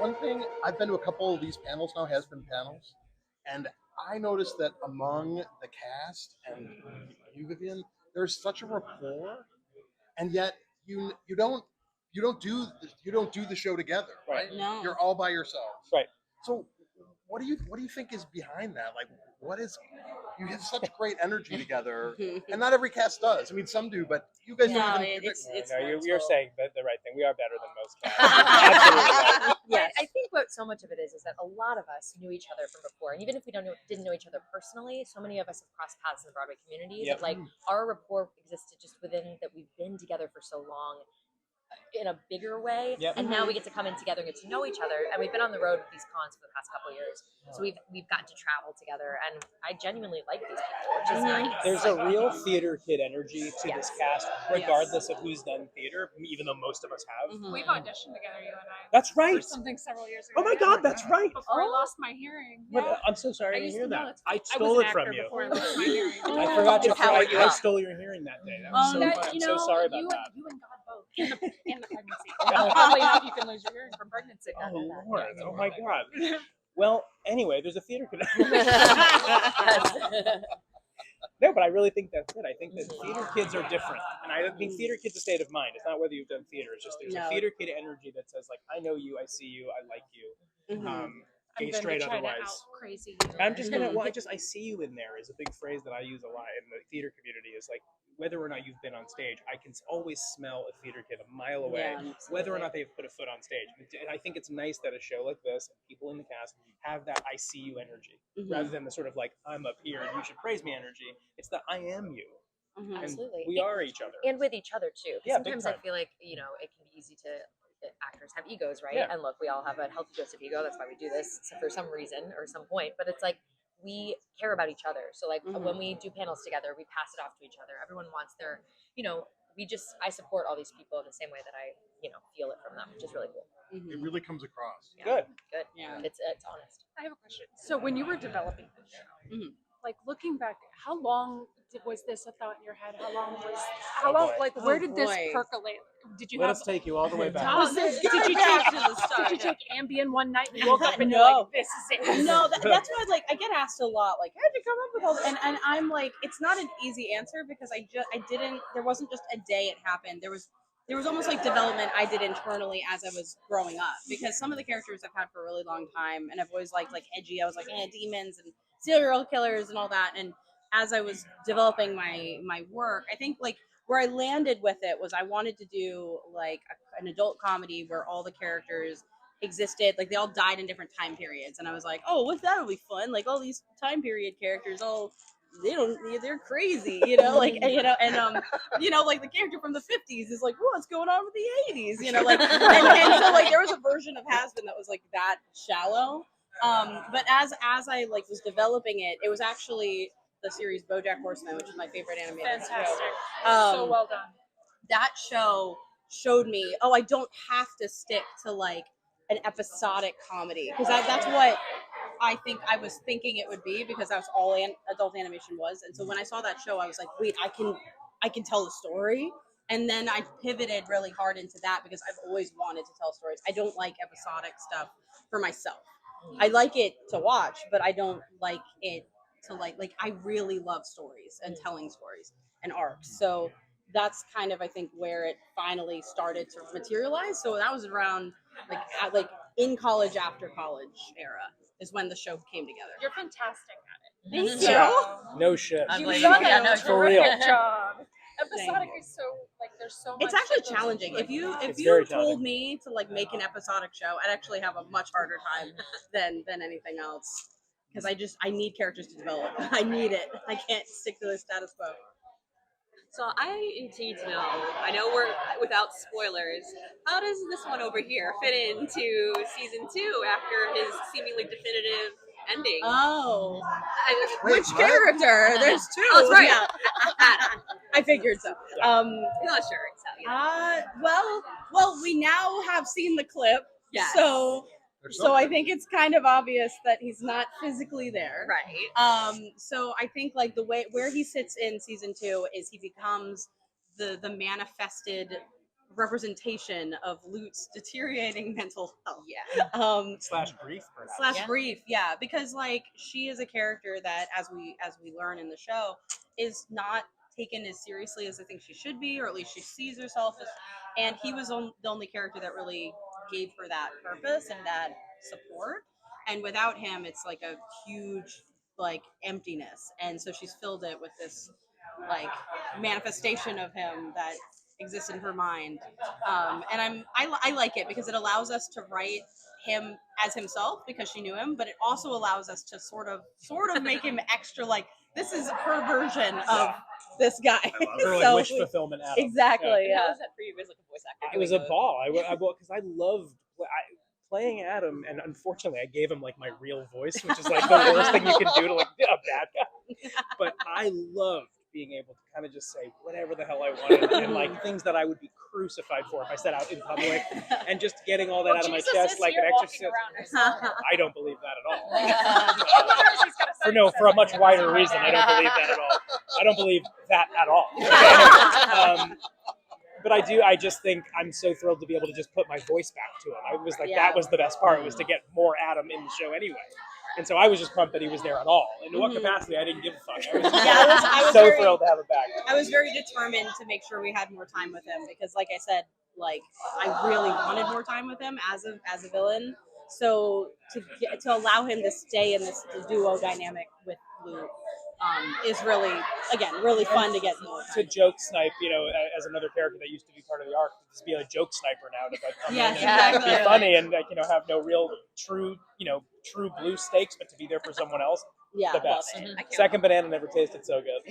one thing, I've been to a couple of these panels now, Hazbin panels, and I noticed that among the cast and you, Vivienne, there's such a rapport, and yet you don't do the show together, right? No. You're all by yourselves. Right. So what do you think is behind that? Like, what is you have such great energy together, and not every cast does. I mean, some do, but you guys don't even. You're saying the right thing. We are better than most casts. Absolutely right. Yes. I think what so much of it is that a lot of us knew each other from before, and even if we didn't know each other personally, so many of us have crossed paths in the Broadway community. Yep. That, like, our rapport existed just within that we've been together for so long. In a bigger way, and now we get to come in together and get to know each other. And we've been on the road with these cons for the past couple of years, so we've gotten to travel together. And I genuinely like these people, which is nice. There's a real theater kid energy to this cast, regardless of who's done theater. Even though most of us have. We've auditioned together, you and I. That's right. For something several years ago. Oh my God, that's right. Before I lost my hearing. Yeah. I'm so sorry to hear that. I stole was it an from actor you. before I lost my hearing. I forgot to. I stole your hearing that day. That was so fun. I'm so sorry about that. You and God both. And the pregnancy. Probably how you can lose your hearing from pregnancy. Oh Lord! Oh my God! Well, anyway, there's a theater connection. No, but I really think that's it. I think that theater kids are different, and I mean theater kids a state of mind. It's not whether you've done theater. It's just there's a theater kid energy that says like, I know you, I see you, I like you. Gay, straight, otherwise. Crazy. I'm just gonna. Well, I see you in there is a big phrase that I use a lot in the theater community. Is like whether or not you've been on stage, I can always smell a theater kid a mile away, whether or not they've put a foot on stage. I think it's nice that a show like this, and people in the cast have that I see you energy, rather than the sort of like I'm up here and you should praise me energy. It's the I am you. Absolutely. We are each other. And with each other too. Yeah, sometimes I feel like, it can be easy to actors have egos, right? Yeah. And look, we all have a healthy dose of ego. That's why we do this for some reason or some point. But it's like we care about each other. So like when we do panels together, we pass it off to each other. Everyone wants their, I support all these people in the same way that I, feel it from them, which is really cool. It really comes across. Good. Yeah. It's honest. I have a question. So when you were developing the show, like looking back, how long was this a thought in your head? Where did this percolate? Did you Let us take you all the way back. Did you take Ambien one night and woke up and you're like, this is it? No, that's what I was like. I get asked a lot, like, how'd you come up with all this? And I'm like, it's not an easy answer because there wasn't just a day it happened. There was almost like development I did internally as I was growing up, because some of the characters I've had for a really long time, and I've always liked like edgy. I was like, demons and serial killers and all that. And as I was developing my work, I think like where I landed with it was I wanted to do like an adult comedy where all the characters existed, like they all died in different time periods. And I was like, oh, that'll be fun. Like all these time period characters, they're crazy, like, like the character from the 50s is like, what's going on with the 80s, and so like there was a version of Hazbin that was like that shallow. But as I like was developing it, it was actually the series BoJack Horseman, which is my favorite animated show. So well done. That show showed me, I don't have to stick to like an episodic comedy, because that's what I think I was thinking it would be, because that's all adult animation was. And so when I saw that show, I was like, wait, I can tell the story. And then I pivoted really hard into that because I've always wanted to tell stories. I don't like episodic stuff for myself. I like it to watch, but I don't like it to like I really love stories and telling stories and arcs. So that's kind of, I think, where it finally started to materialize. So that was around like in college, after college era is when the show came together. You're fantastic at it. Thank you. No shit. You've done a for real. terrific job. Episodic is so like there's so much. It's actually challenging. If you told me to like make an episodic show, I'd actually have a much harder time than anything else, because I need characters to develop. I need it. I can't stick to the status quo. So I need to know, I know we're without spoilers, how does this one over here fit into season 2 after his seemingly definitive ending? Oh, Wait, which character? There's 2. Oh, that's right. Yeah. I figured so. I'm not sure. Well, we now have seen the clip. Yes. So I think it's kind of obvious that he's not physically there. Right. So I think like where he sits in season 2 is he becomes the manifested representation of Lute's deteriorating mental health. Yeah. Slash grief, perhaps. Slash Yeah. grief, yeah, because like she is a character that, as we learn in the show, is not taken as seriously as I think she should be, or at least she sees herself as. And he was the only character that really gave her that purpose and that support. And without him, it's like a huge like emptiness. And so she's filled it with this like manifestation of him that exists in her mind. And I like it because it allows us to write him as himself because she knew him, but it also allows us to sort of make him extra like this is her version of this guy. Or like wish fulfillment. Adam. Exactly. How Yeah. was that for you as like a voice actor? It was a ball. Because I loved playing Adam, and unfortunately, I gave him like my real voice, which is like the worst thing you can do to like a bad guy. But I loved being able to kind of just say whatever the hell I wanted, and like things that I would be crucified for if I said out in public, and just getting all that out of my chest like an exorcist. I don't believe that at all. For a much wider reason, I don't believe that at all. I don't believe that at all. But I just think I'm so thrilled to be able to just put my voice back to him. I was like, that was the best part, was to get more Adam in the show anyway. And so I was just pumped that he was there at all. In what capacity, I didn't give a fuck. I was so thrilled to have him back. I was very determined to make sure we had more time with him because, like I said, like I really wanted more time with him as a villain. So to allow him to stay in this duo dynamic with Luke is really, again, really fun to get more time. To joke snipe, as another character that used to be part of the arc, to just be a joke sniper now to like come in and be funny and like have no real true blue stakes, but to be there for someone else. Yeah, the best. Second banana never tasted so good.